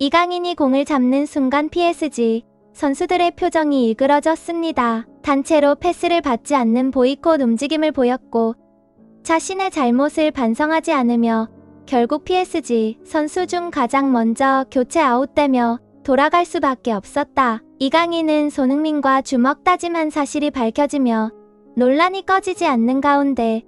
이강인이 공을 잡는 순간 PSG 선수들의 표정이 일그러졌습니다. 단체로 패스를 받지 않는 보이콧 움직임을 보였고 자신의 잘못을 반성하지 않으며 결국 PSG 선수 중 가장 먼저 교체 아웃되며 돌아갈 수밖에 없었다. 이강인은 손흥민과 주먹 다짐한 사실이 밝혀지며 논란이 꺼지지 않는 가운데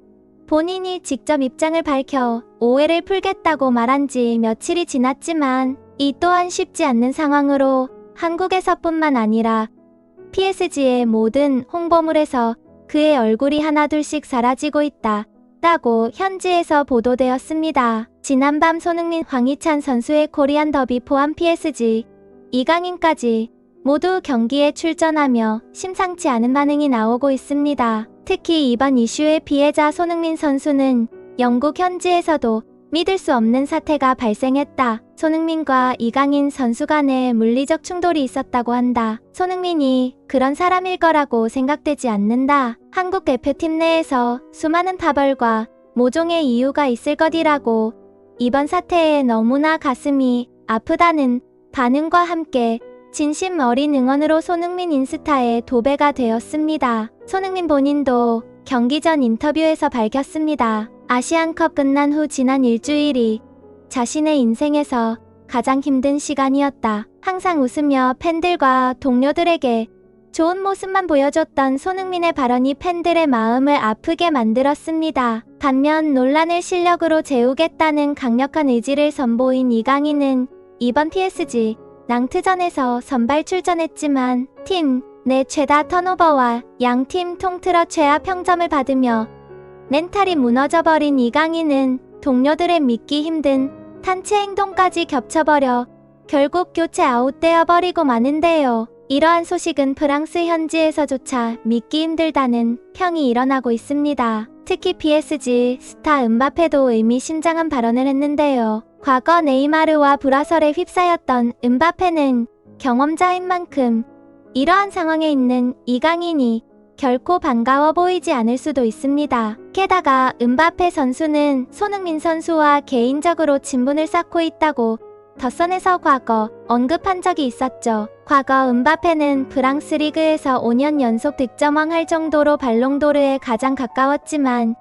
본인이 직접 입장을 밝혀 오해를 풀겠다고 말한 지 며칠이 지났지만 이 또한 쉽지 않는 상황으로 한국에서뿐만 아니라 PSG의 모든 홍보물에서 그의 얼굴이 하나둘씩 사라지고 있다고 현지에서 보도되었습니다. 지난밤 손흥민, 황희찬 선수의 코리안 더비 포함 PSG, 이강인까지 모두 경기에 출전하며 심상치 않은 반응이 나오고 있습니다. 특히 이번 이슈의 피해자 손흥민 선수는 영국 현지에서도 믿을 수 없는 사태가 발생했다. 손흥민과 이강인 선수 간에 물리적 충돌이 있었다고 한다. 손흥민이 그런 사람일 거라고 생각되지 않는다. 한국 대표팀 내에서 수많은 타벌과 모종의 이유가 있을 것이라고 이번 사태에 너무나 가슴이 아프다는 반응과 함께 진심 어린 응원으로 손흥민 인스타에 도배가 되었습니다. 손흥민 본인도 경기 전 인터뷰에서 밝혔습니다. 아시안컵 끝난 후 지난 일주일이 자신의 인생에서 가장 힘든 시간이었다. 항상 웃으며 팬들과 동료들에게 좋은 모습만 보여줬던 손흥민의 발언이 팬들의 마음을 아프게 만들었습니다. 반면 논란을 실력으로 재우겠다는 강력한 의지를 선보인 이강인은 이번 PSG 낭트전에서 선발 출전했지만 팀 내 최다 턴오버와 양팀 통틀어 최하 평점을 받으며 멘탈이 무너져버린 이강인은 동료들의 믿기 힘든 단체 행동까지 겹쳐버려 결국 교체 아웃되어 버리고 마는데요. 이러한 소식은 프랑스 현지에서조차 믿기 힘들다는 평이 일어나고 있습니다. 특히 PSG 스타 음바페도 의미심장한 발언을 했는데요. 과거 네이마르와 불화설에 휩싸였던 음바페는 경험자인 만큼 이러한 상황에 있는 이강인이 결코 반가워 보이지 않을 수도 있습니다. 게다가 음바페 선수는 손흥민 선수와 개인적으로 친분을 쌓고 있다고 더선에서 과거 언급한 적이 있었죠. 과거 음바페는 프랑스 리그에서 5년 연속 득점왕 할 정도로 발롱도르에 가장 가까웠지만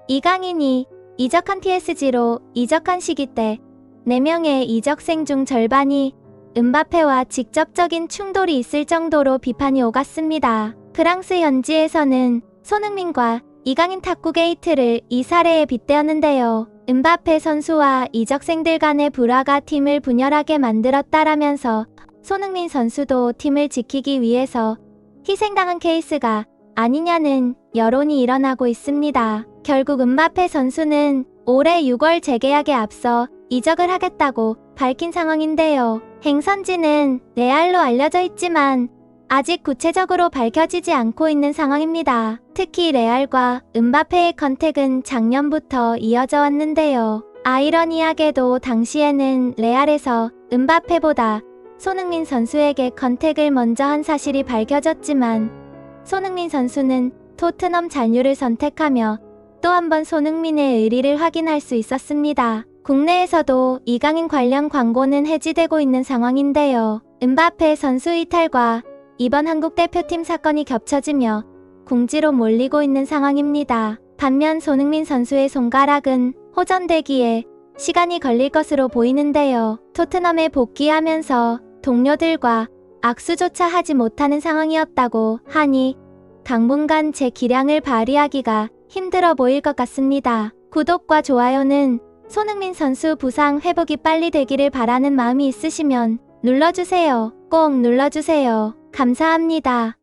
이강인이 이적한 PSG로 이적한 시기 때 4명의 이적생 중 절반이 음바페와 직접적인 충돌이 있을 정도로 비판이 오갔습니다. 프랑스 현지에서는 손흥민과 이강인 탁구 게이트를 이 사례에 빗대었는데요. 음바페 선수와 이적생들 간의 불화가 팀을 분열하게 만들었다라면서 손흥민 선수도 팀을 지키기 위해서 희생당한 케이스가 아니냐는 여론이 일어나고 있습니다. 결국 음바페 선수는 올해 6월 재계약에 앞서 이적을 하겠다고 밝힌 상황인데요. 행선지는 레알로 알려져 있지만 아직 구체적으로 밝혀지지 않고 있는 상황입니다. 특히 레알과 음바페의 컨택은 작년부터 이어져 왔는데요. 아이러니하게도 당시에는 레알에서 음바페보다 손흥민 선수에게 컨택을 먼저 한 사실이 밝혀졌지만 손흥민 선수는 토트넘 잔류를 선택하며 또 한 번 손흥민의 의리를 확인할 수 있었습니다. 국내에서도 이강인 관련 광고는 해지되고 있는 상황인데요. 음바페 선수 이탈과 이번 한국 대표팀 사건이 겹쳐지며 궁지로 몰리고 있는 상황입니다. 반면 손흥민 선수의 손가락은 호전되기에 시간이 걸릴 것으로 보이는데요. 토트넘에 복귀하면서 동료들과 악수조차 하지 못하는 상황이었다고 하니 당분간 제 기량을 발휘하기가 힘들어 보일 것 같습니다. 구독과 좋아요는 손흥민 선수 부상 회복이 빨리 되기를 바라는 마음이 있으시면 눌러주세요. 꼭 눌러주세요. 감사합니다.